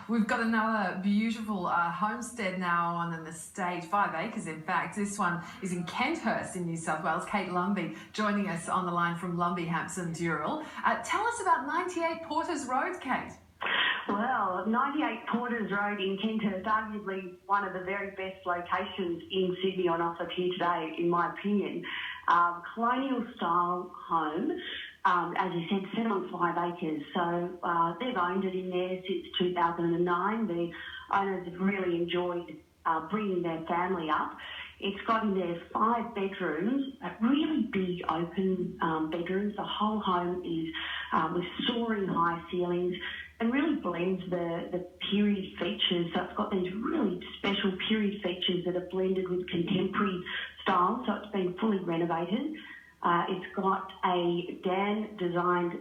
We've got another beautiful homestead now on an estate, 5 acres in fact. This one is in Kenthurst in New South Wales. Kate Lumbey joining us on the line from Lumbey, Hampson, Dural. Tell us about 98 Porters Road, Kate. Well, 98 Porters Road in Kenthurst, arguably one of the very best locations in Sydney on offer here today, in my opinion. Colonial style home, as you said, set on 5 acres. So they've owned it in there since 2009. The owners have really enjoyed bringing their family up. It's got in there 5 bedrooms, really big open bedrooms. The whole home is with soaring high ceilings and really blends the period features. So it's got these really special period features that are blended with contemporary style. So it's been fully renovated. It's got a Dan-designed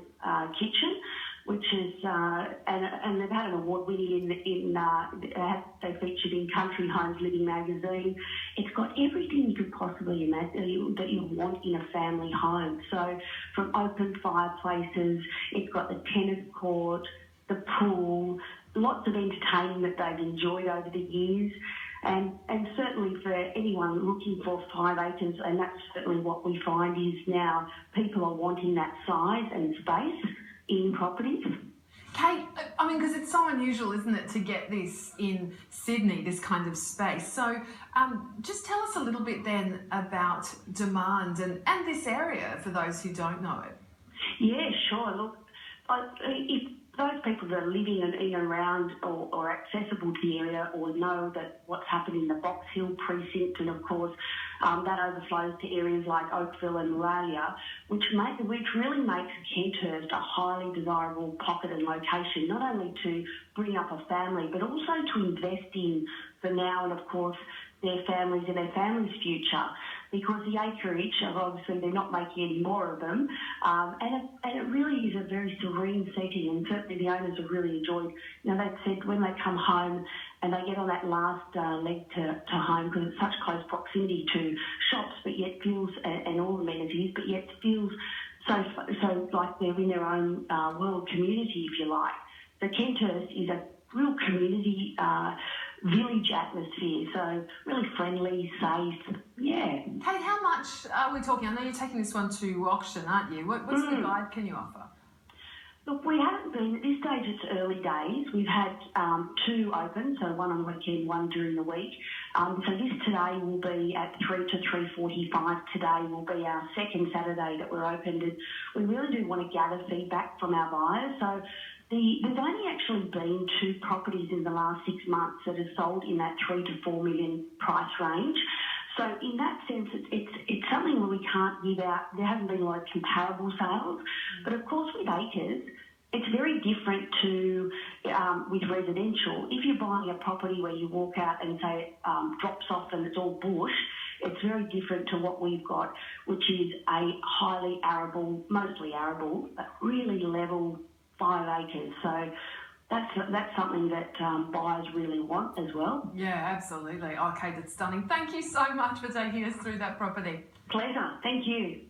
kitchen, which is, and they've had an award winning they featured in Country Homes Living magazine. It's got everything you could possibly imagine that you want in a family home. So from open fireplaces, it's got the tennis court, the pool, lots of entertainment they've enjoyed over the years. And certainly for anyone looking for 5 acres, and that's certainly what we find is now people are wanting that size and space in properties. Kate, I mean, because it's so unusual, isn't it, to get this in Sydney, this kind of space. So just tell us a little bit then about demand and this area for those who don't know it. Yeah, sure. Look, if those people that are living in and around or accessible to the area or know that what's happened in the Box Hill precinct, and of course that overflows to areas like Oakville and Moralia, which really makes Kenthurst a highly desirable pocket and location, not only to bring up a family but also to invest in for now and of course their families and their families' future, because the acreage, obviously they're not making any more of them, and it really is a very serene setting, and certainly the owners have really enjoyed, they've said when they come home and they get on that last leg to home, because it's such close proximity to shops, but yet feels, and all amenities, but yet feels so like they're in their own world community, if you like. So Kenthurst is a real community village atmosphere, so really friendly, safe, yeah. Kate, how much are we talking? I know you're taking this one to auction, aren't you? What sort of guide can you offer? Look, we haven't been, at this stage it's early days. We've had 2 open, so one on the weekend, one during the week. So this today will be at 3 to 3:45 today will be our second Saturday that we're opened, and we really do want to gather feedback from our buyers. So there's only actually been 2 properties in the last 6 months that have sold in that 3 to 4 million price range. So in that sense, it's something where we can't give out. There hasn't been a lot of comparable sales, but of course with acres, it's very different to with residential. If you're buying a property where you walk out and say it drops off and it's all bush, it's very different to what we've got, which is a highly arable, mostly arable, but really level 5 acres. So that's something that buyers really want as well. Yeah, absolutely. Oh, Kate, it's stunning. Thank you so much for taking us through that property. Pleasure. Thank you.